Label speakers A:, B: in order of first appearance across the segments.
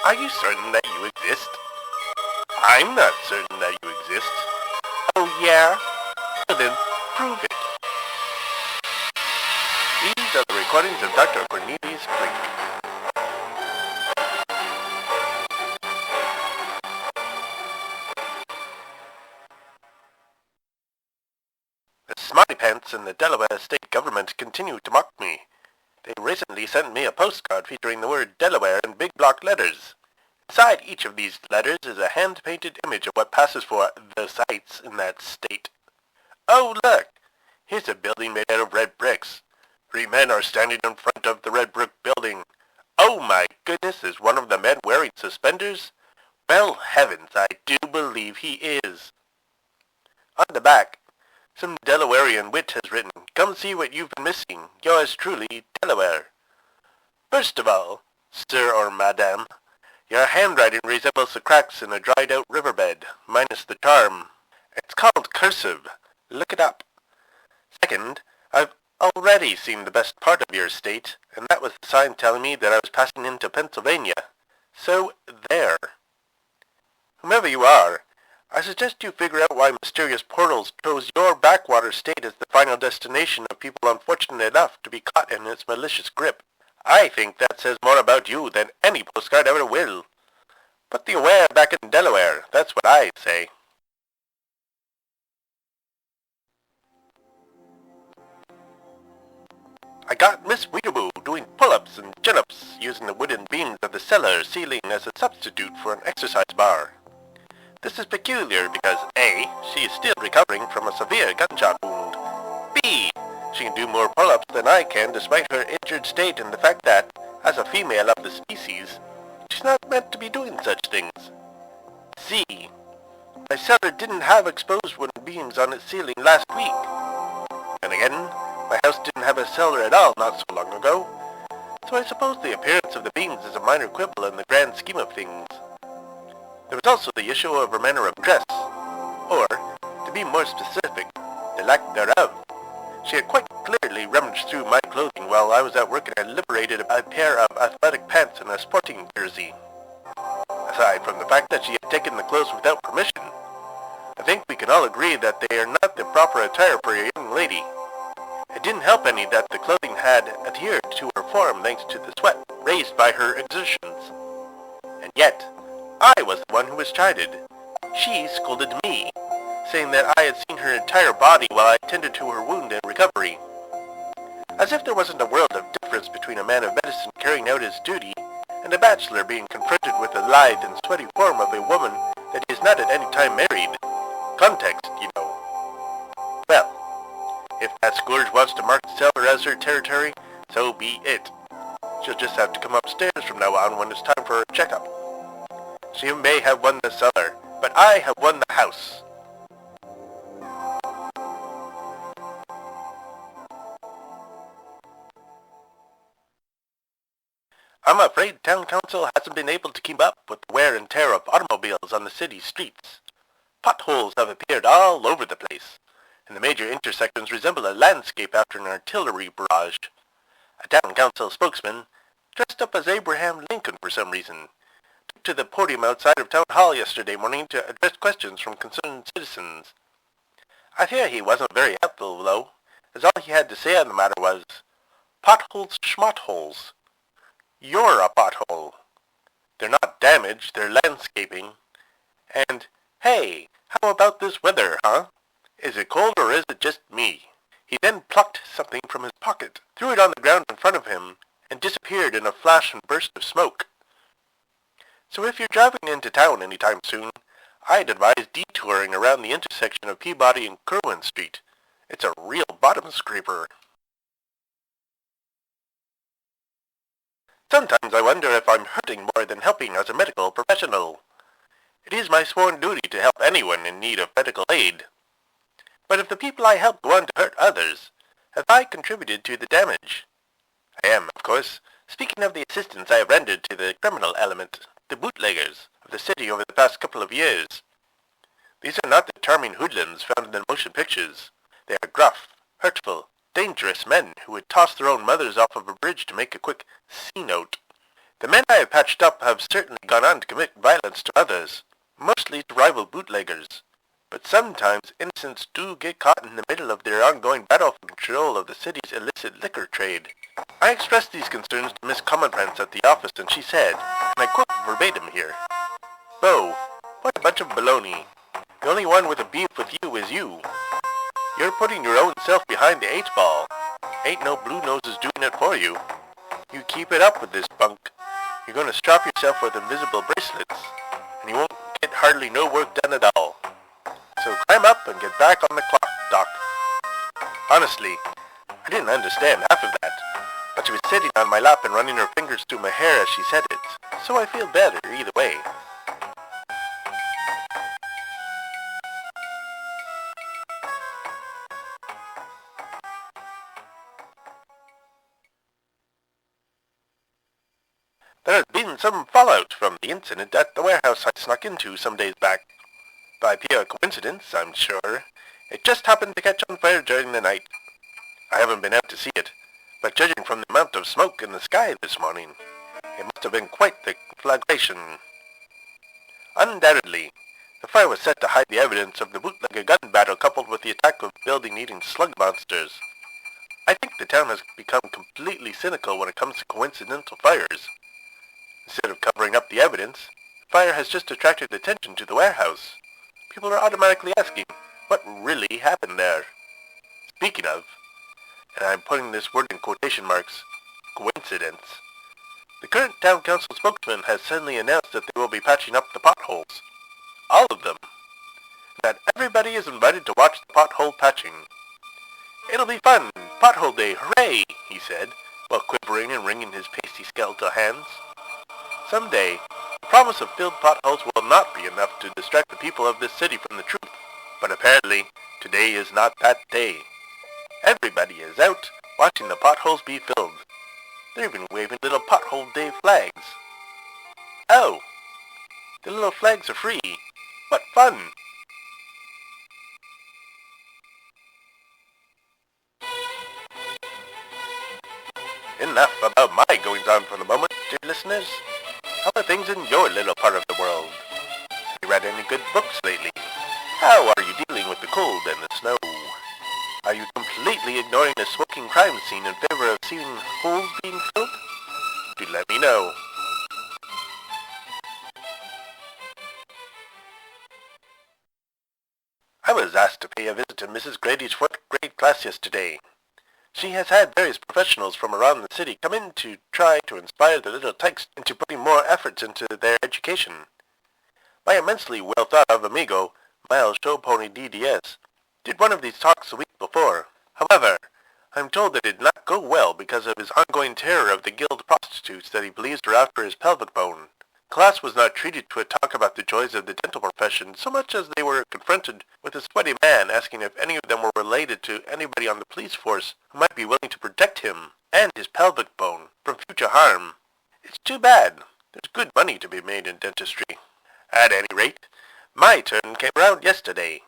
A: Are you certain that you exist? I'm not certain that you exist. Oh yeah? Well then, prove it. These are the recordings of Dr. Cornelius Blake. The smarty pants in the Delaware state government continue to mock me. They recently sent me a postcard featuring the word Delaware in big block letters. Inside each of these letters is a hand-painted image of what passes for the sights in that state. Oh, look! Here's a building made out of red bricks. 3 men are standing in front of the red brick building. Oh my goodness, is one of the men wearing suspenders? Well, heavens, I do believe he is. On the back, some Delawarean wit has written, "Come see what you've been missing. Yours truly, Delaware." First of all, sir or madame, your handwriting resembles the cracks in a dried-out riverbed, minus the charm. It's called cursive. Look it up. Second, I've already seen the best part of your state, and that was the sign telling me that I was passing into Pennsylvania. So, there. Whomever you are, I suggest you figure out why mysterious portals chose your backwater state as the final destination of people unfortunate enough to be caught in its malicious grip. I think that says more about you than any postcard ever will. Put the aware back in Delaware, that's what I say. I got Miss Weetaboo doing pull-ups and chin-ups using the wooden beams of the cellar ceiling as a substitute for an exercise bar. This is peculiar because A, she is still recovering from a severe gunshot wound. B, she can do more pull-ups than I can despite her injured state and the fact that, as a female of the species, she's not meant to be doing such things. C, my cellar didn't have exposed wooden beams on its ceiling last week. And again, my house didn't have a cellar at all not so long ago, so I suppose the appearance of the beams is a minor quibble in the grand scheme of things. There was also the issue of her manner of dress, or, to be more specific, the lack thereof. She had quite clearly rummaged through my clothing while I was at work and had liberated a pair of athletic pants and a sporting jersey. Aside from the fact that she had taken the clothes without permission, I think we can all agree that they are not the proper attire for a young lady. It didn't help any that the clothing had adhered to her form thanks to the sweat raised by her exertions. And yet, I was the one who was chided. She scolded me, saying that I had seen her entire body while I attended to her wound and recovery. As if there wasn't a world of difference between a man of medicine carrying out his duty and a bachelor being confronted with the lithe and sweaty form of a woman that he is not at any time married. Context, you know. Well, if that scourge wants to mark the cellar as her territory, so be it. She'll just have to come upstairs from now on when it's time for her checkup. She may have won the cellar, but I have won the house. I'm afraid town council hasn't been able to keep up with the wear and tear of automobiles on the city streets. Potholes have appeared all over the place, and the major intersections resemble a landscape after an artillery barrage. A town council spokesman, dressed up as Abraham Lincoln for some reason, took to the podium outside of Town Hall yesterday morning to address questions from concerned citizens. I fear he wasn't very helpful, though, as all he had to say on the matter was, "Potholes schmotholes. You're a pothole. They're not damaged, they're landscaping. And, hey, how about this weather, huh? Is it cold or is it just me?" He then plucked something from his pocket, threw it on the ground in front of him, and disappeared in a flash and burst of smoke. So if you're driving into town anytime soon, I'd advise detouring around the intersection of Peabody and Kerwin Street. It's a real bottom scraper. Sometimes I wonder if I'm hurting more than helping as a medical professional. It is my sworn duty to help anyone in need of medical aid. But if the people I help go on to hurt others, have I contributed to the damage? I am, of course, speaking of the assistance I have rendered to the criminal element, the bootleggers, of the city over the past couple of years. These are not the charming hoodlums found in the motion pictures. They are gruff, hurtful, dangerous men who would toss their own mothers off of a bridge to make a quick C-note. The men I have patched up have certainly gone on to commit violence to others, mostly to rival bootleggers. But sometimes innocents do get caught in the middle of their ongoing battle for control of the city's illicit liquor trade. I expressed these concerns to Miss Commonpants at the office, and she said, and I quote verbatim here, "Bo, what a bunch of baloney. The only one with a beef with you is you. You're putting your own self behind the 8-ball. Ain't no blue noses doing it for you. You keep it up with this bunk. You're going to strap yourself with invisible bracelets, and you won't get hardly no work done at all. So climb up and get back on the clock, Doc." Honestly, I didn't understand half of that, but she was sitting on my lap and running her fingers through my hair as she said it, so I feel better either way. There has been some fallout from the incident at the warehouse I snuck into some days back. By pure coincidence, I'm sure. It just happened to catch on fire during the night. I haven't been out to see it, but judging from the amount of smoke in the sky this morning, it must have been quite the conflagration. Undoubtedly, the fire was set to hide the evidence of the bootlegger gun battle coupled with the attack of building-eating slug monsters. I think the town has become completely cynical when it comes to coincidental fires. Instead of covering up the evidence, the fire has just attracted attention to the warehouse. People are automatically asking, what really happened there? Speaking of, and I'm putting this word in quotation marks, coincidence, the current town council spokesman has suddenly announced that they will be patching up the potholes. All of them. That everybody is invited to watch the pothole patching. "It'll be fun! Pothole day, hooray!" he said, while quivering and wringing his pasty skeletal hands. Someday, the promise of filled potholes will not be enough to distract the people of this city from the truth. But apparently, today is not that day. Everybody is out, watching the potholes be filled. They're even waving little Pothole Day flags. Oh, the little flags are free. What fun! Enough about my goings-on for the moment, dear listeners. How are things in your little part of the world? Have you read any good books lately? How are you dealing with the cold and the snow? Are you completely ignoring the smoking crime scene in favor of seeing holes being filled? Do let me know. I was asked to pay a visit to Mrs. Grady's 4th grade class yesterday. She has had various professionals from around the city come in to try to inspire the little tykes into putting more efforts into their education. My immensely well-thought-of amigo, Miles Showpony DDS, did one of these talks a week before. However, I'm told that it did not go well because of his ongoing terror of the guild prostitutes that he believes are after his pelvic bone. Class was not treated to a talk about the joys of the dental profession so much as they were confronted with a sweaty man asking if any of them were related to anybody on the police force who might be willing to protect him and his pelvic bone from future harm. It's too bad. There's good money to be made in dentistry. At any rate, my turn came around yesterday.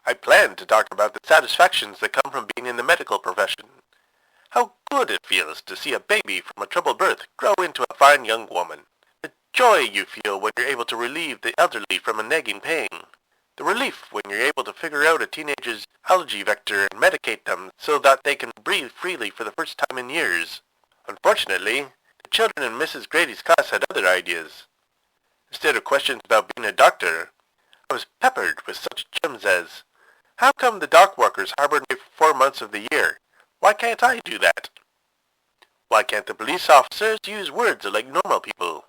A: I planned to talk about the satisfactions that come from being in the medical profession. How good it feels to see a baby from a troubled birth grow into a fine young woman. The joy you feel when you're able to relieve the elderly from a nagging pain. The relief when you're able to figure out a teenager's allergy vector and medicate them so that they can breathe freely for the first time in years. Unfortunately, the children in Mrs. Grady's class had other ideas. Instead of questions about being a doctor, I was peppered with such gems as, how come the dock workers hibernate for 4 months of the year? Why can't I do that? Why can't the police officers use words like normal people?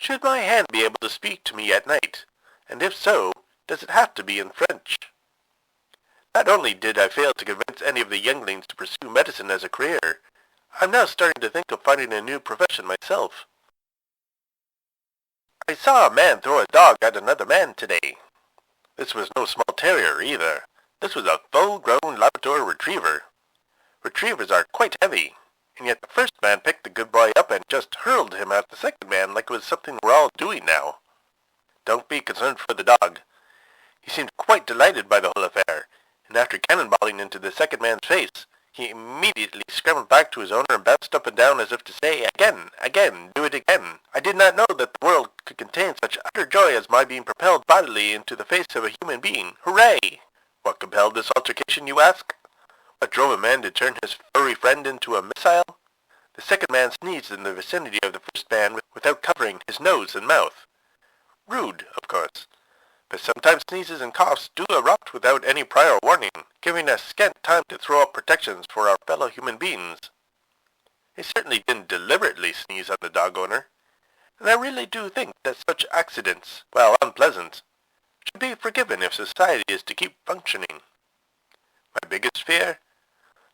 A: Should my hand be able to speak to me at night? And if so, does it have to be in French? Not only did I fail to convince any of the younglings to pursue medicine as a career, I'm now starting to think of finding a new profession myself. I saw a man throw a dog at another man today. This was no small terrier either. This was a full-grown Labrador Retriever. Retrievers are quite heavy, and yet the first man picked the good boy up and just hurled him at the second man like it was something we're all doing now. Don't be concerned for the dog. He seemed quite delighted by the whole affair, and after cannonballing into the second man's face, He immediately scrambled back to his owner and bounced up and down as if to say, "Again, again, do it again. I did not know that the world could contain such utter joy as my being propelled bodily into the face of a human being. Hooray!" What compelled this altercation, you ask? What drove a man to turn his furry friend into a missile? The second man sneezed in the vicinity of the first man without covering his nose and mouth. Rude, of course. But sometimes sneezes and coughs do erupt without any prior warning, giving us scant time to throw up protections for our fellow human beings. He certainly didn't deliberately sneeze on the dog owner, and I really do think that such accidents, while unpleasant, should be forgiven if society is to keep functioning. My biggest fear?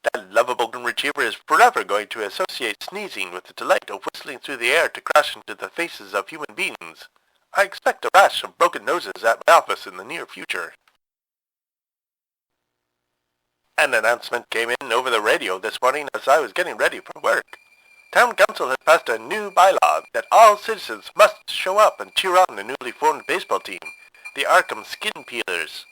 A: That lovable golden retriever is forever going to associate sneezing with the delight of whistling through the air to crash into the faces of human beings. I expect a rash of broken noses at my office in the near future. An announcement came in over the radio this morning as I was getting ready for work. Town Council has passed a new bylaw that all citizens must show up and cheer on the newly formed baseball team, the Arkham Skin Peelers.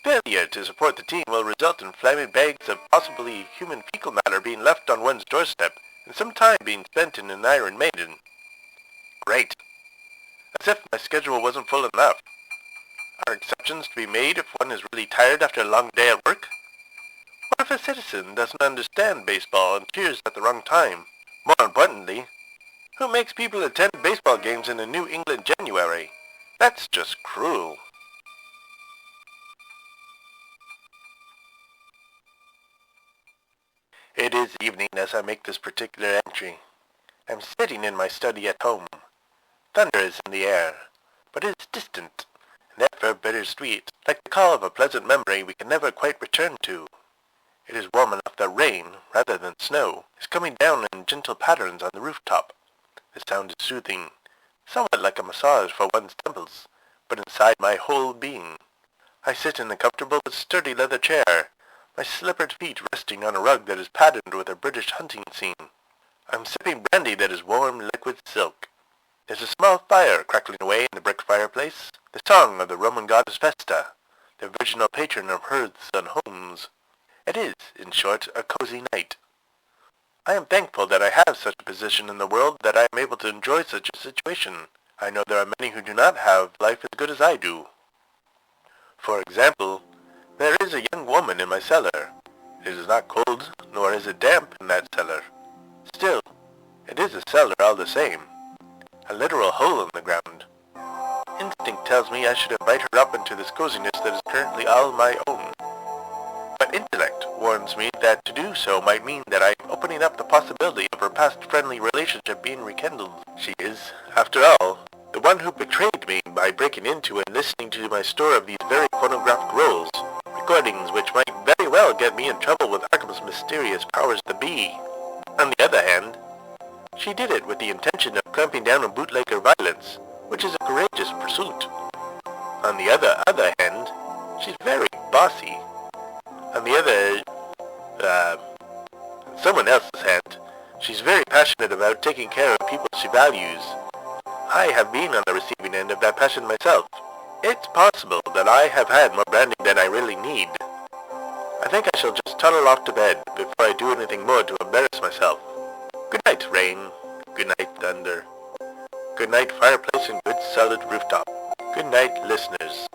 A: Failure to support the team will result in flaming bags of possibly human fecal matter being left on one's doorstep and some time being spent in an Iron Maiden. Great. As if my schedule wasn't full enough. Are exceptions to be made if one is really tired after a long day at work? What if a citizen doesn't understand baseball and cheers at the wrong time? More importantly, who makes people attend baseball games in a New England January? That's just cruel. It is evening as I make this particular entry. I'm sitting in my study at home. Thunder is in the air, but it is distant, and therefore bittersweet, like the call of a pleasant memory we can never quite return to. It is warm enough that rain, rather than snow, is coming down in gentle patterns on the rooftop. The sound is soothing, somewhat like a massage for one's temples, but inside my whole being. I sit in a comfortable but sturdy leather chair, my slippered feet resting on a rug that is patterned with a British hunting scene. I'm sipping brandy that is warm liquid silk. There's a small fire crackling away in the brick fireplace, the song of the Roman goddess Vesta, the original patron of hearths and homes. It is, in short, a cozy night. I am thankful that I have such a position in the world that I am able to enjoy such a situation. I know there are many who do not have life as good as I do. For example, there is a young woman in my cellar. It is not cold, nor is it damp in that cellar. Still, it is a cellar all the same. A literal hole in the ground. Instinct tells me I should invite her up into this coziness that is currently all my own. But intellect warns me that to do so might mean that I am opening up the possibility of her past friendly relationship being rekindled. She is, after all, the one who betrayed me by breaking into and listening to my store of these very phonographic rolls, recordings which might very well get me in trouble with Arkham's mysterious powers that be. On the other hand, she did it with the intention of clamping down on bootlegger violence, which is a courageous pursuit. On the other hand, she's very bossy. On the someone else's hand, she's very passionate about taking care of people she values. I have been on the receiving end of that passion myself. It's possible that I have had more branding than I really need. I think I shall just toddle off to bed before I do anything more to embarrass myself. Good night, rain. Good night, thunder. Good night, fireplace and good solid rooftop. Good night, listeners.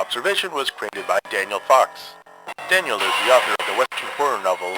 A: observation was created by Daniel Fox. Daniel is the author of the Western horror novel